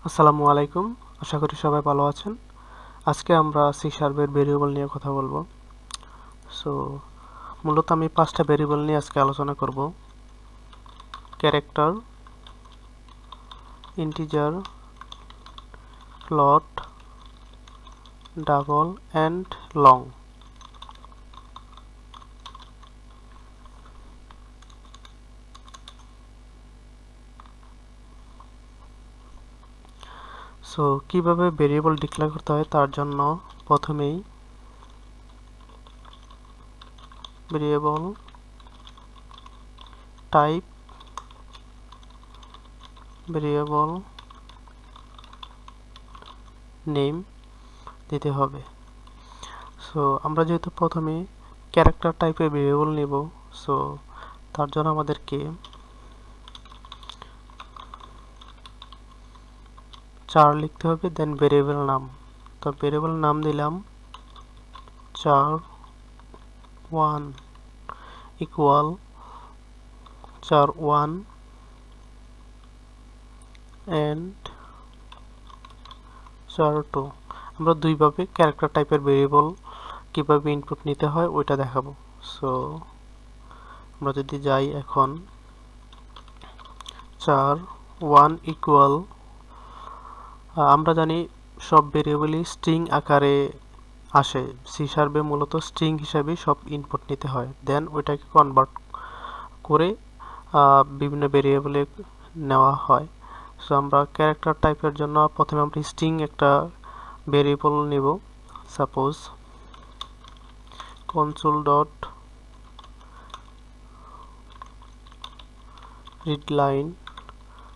আসসালামু আলাইকুম। আশা করি সবাই ভালো আছেন। আজকে আমরা সি শার্পের ভেরিয়েবল নিয়ে কথা বলবো। সো মূলত আমি 5টা ভেরিয়েবল নিয়ে আজকে আলোচনা করব। Character, integer, float, double and long. So কিভাবে ভেরিয়েবল ডিক্লেয়ার করতে হয় তার জন্য প্রথমেই ভেরিয়েবল টাইপ, ভেরিয়েবল নেম দিতে হবে। সো আমরা যেহেতু প্রথমে ক্যারেক্টার টাইপের ভেরিয়েবল নেব, সো তার জন্য আমাদেরকে 4 লিখতে হবে, দেন ভেরিয়েবল নাম। তো ভেরিয়েবল নাম দিলাম 4 1 ইকুয়াল 4 1 এন্ড 4 2। আমরা দুইভাবে ক্যারেক্টার টাইপের ভেরিয়েবল কিভাবে ইনপুট নিতে হয় ওইটা দেখাবো। সো আমরা যদি যাই এখন 4 1 ইকুয়াল, আমরা জানি সব ভেরিয়েবলই স্ট্রিং আকারে আসে। সি শার্পে মূলত স্ট্রিং হিসাবে সব ইনপুট নিতে হয়, দেন ওইটাকে কনভার্ট করে বিভিন্ন ভেরিয়েবলে নেওয়া হয়। সো আমরা ক্যারেক্টার টাইপের জন্য প্রথমে আমরা স্ট্রিং একটা ভেরিয়েবল নেব। Suppose console dot read line.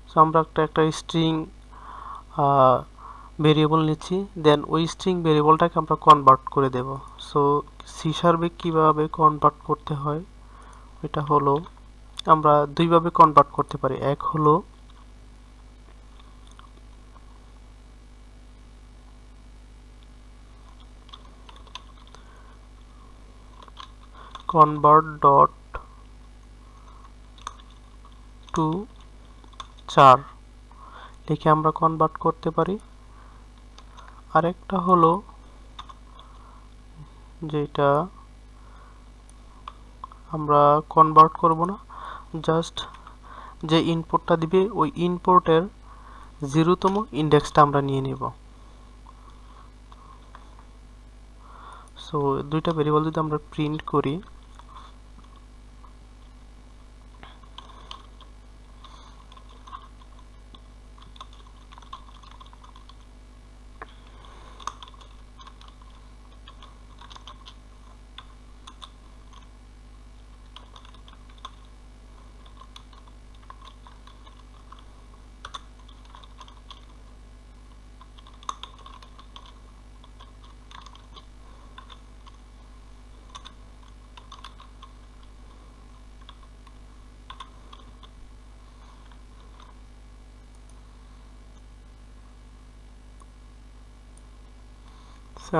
So আমরা একটা স্ট্রিং ভেরিয়েবল নিচ্ছি, দেন ওই স্ট্রিং ভেরিয়েবলটাকে আমরা কনভার্ট করে দেব। সো সি শার্পে কীভাবে কনভার্ট করতে হয় এটা হলো, আমরা দুইভাবে কনভার্ট করতে পারি। এক হলো কনভার্ট ডট টু 4 লিখে আমরা কনভার্ট করতে পারি। আরেকটা হলো যেটা আমরা কনভার্ট করব না, জাস্ট যে ইনপুটটা দিবে ওই ইনপুটের 0তম ইন্ডেক্সটা আমরা নিয়ে নেব। সো দুইটা ভেরিয়েবল যদি আমরা প্রিন্ট করি,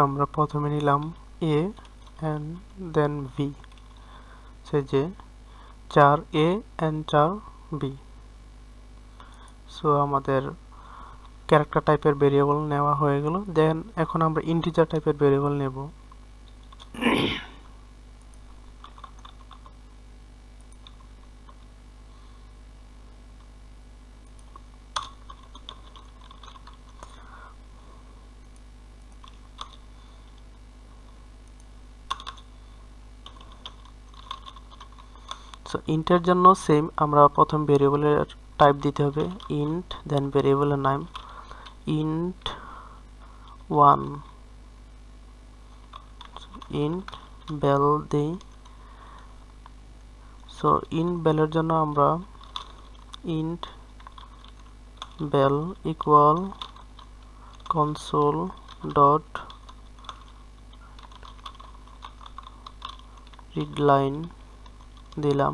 আমরা প্রথমে নিলাম এ এন্ড দেন ভি, সে যে 4a এন্ড 4b। সো আমাদের ক্যারেক্টার টাইপের ভেরিয়েবল নেওয়া হয়ে গেল। দেন এখন আমরা ইন্টিজার টাইপের ভেরিয়েবল নেব। সো ইন্টের জন্য সেম, আমরা প্রথম ভেরিয়েবলের টাইপ দিতে হবে ইন্ট, দেন ভেরিয়েবলের নাম ইন্ট 1, ইন্ট বেল দেই। সো ইন্ট বেলের জন্য আমরা int val equal console dot read line দিলাম।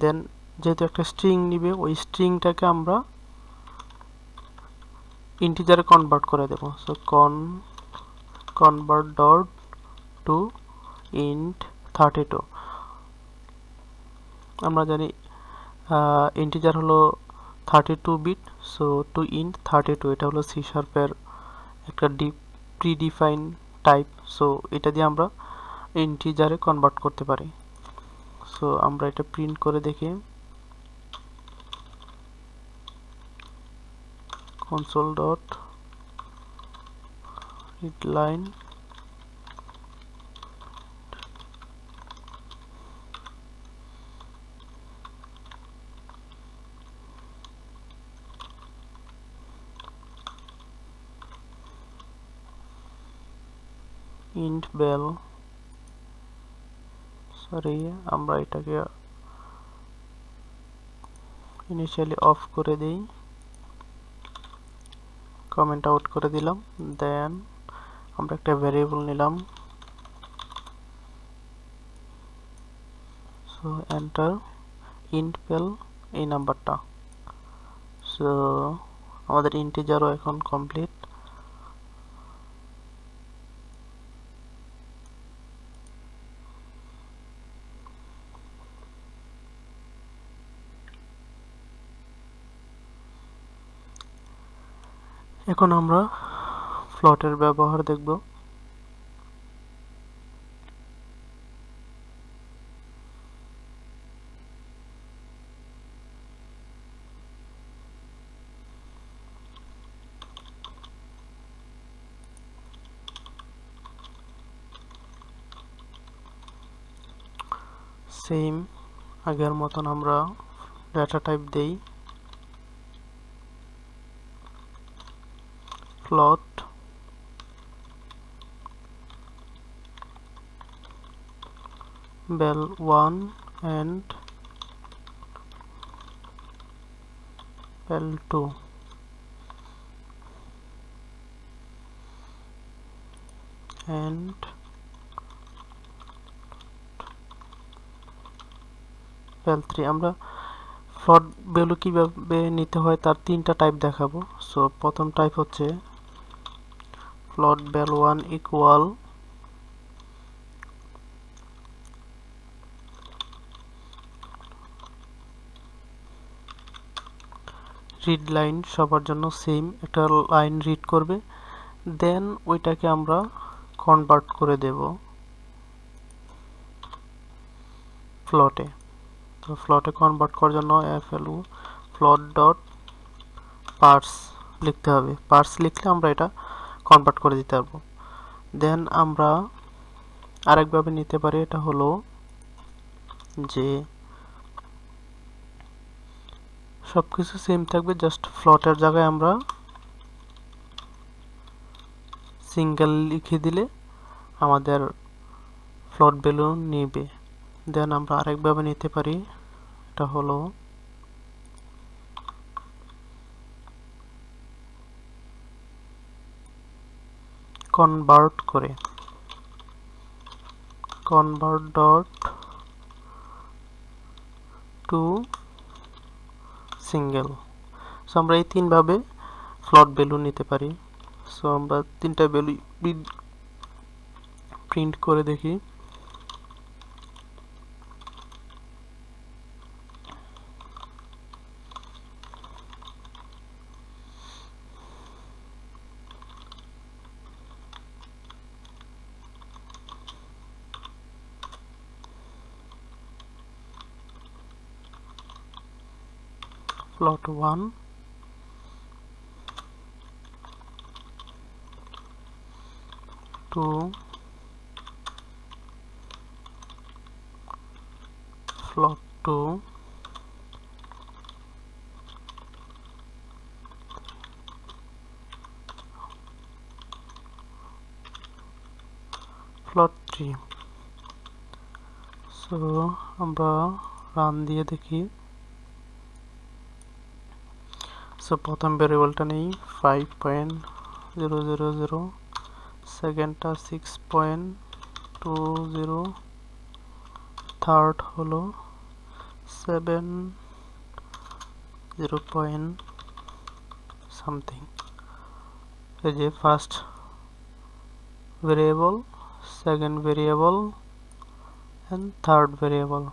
দেন যেহেতু একটা স্ট্রিং নিবে, ওই স্ট্রিংটাকে আমরা ইন্টিজারে কনভার্ট করে দেব। So convert dot to int 32। আমরা জানি ইন্টিজার হলো 32 বিট। সো টু ইন্ট 32, এটা হলো সি শার্পের একটা প্রিডিফাইন টাইপ। সো এটা দিয়ে আমরা ইন্টিজারে কনভার্ট করতে পারি। সো আমরা এটা প্রিন্ট করে দেখি, console dot readline int bell, sorry আমরা এটাকে ইনিশিয়ালি অফ করে দেই, কমেন্ট আউট করে দিলাম। দেন আমরা একটা ভ্যারিয়েবল নিলাম, সো এন্টার int bell এই নাম্বারটা। সো আমাদের ইন্টিজারও এখন কমপ্লিট। এখন আমরা ফ্লটের ব্যবহার দেখব। সেম আগের মতন আমরা ডেটা টাইপ দেই, float bell 1 and bell 2, and bell 3। আমরা ফ্লোট ভ্যালু কিভাবে নিতে হয় তার তিনটা টাইপ দেখাবো। সো প্রথম টাইপ হচ্ছে float bell 1 equal read line, সবার জন্য সেম একটা লাইন রিড করবে। দেন ওইটাকে আমরা কনভার্ট করে দেব ফ্লোটে। তো ফ্লোটে কনভার্ট করার জন্য flu float ডট পার্স লিখতে হবে। পার্স লিখলে আমরা এটা কনভার্ট করে দিতে পারবো। দেন আমরা আরেকভাবে নিতে পারি, এটা হলো যে সবকিছু সেম থাকবে, জাস্ট ফ্লোটের জায়গায় আমরা সিঙ্গেল লিখে দিলে আমাদের ফ্লোট ভ্যালু নিবে। দেন আমরা আরেকভাবে নিতে পারি, এটা হলো কনভার্ট করে, convert dot to single. So আমরা এই তিনভাবে ফ্লোট ভ্যালু নিতে পারি। সো আমরা তিনটা ভ্যালু প্রিন্ট করে দেখি। float 1 2 float 2 float 3। সো আমরা রান দিয়ে দেখি। সো প্রথম ভ্যারিয়েবলটা নেই 5.000, সেকেন্ডটা 6.20, থার্ড হলো 7 পয়েন্ট সামথিং। এই যে first variable, second variable and third variable।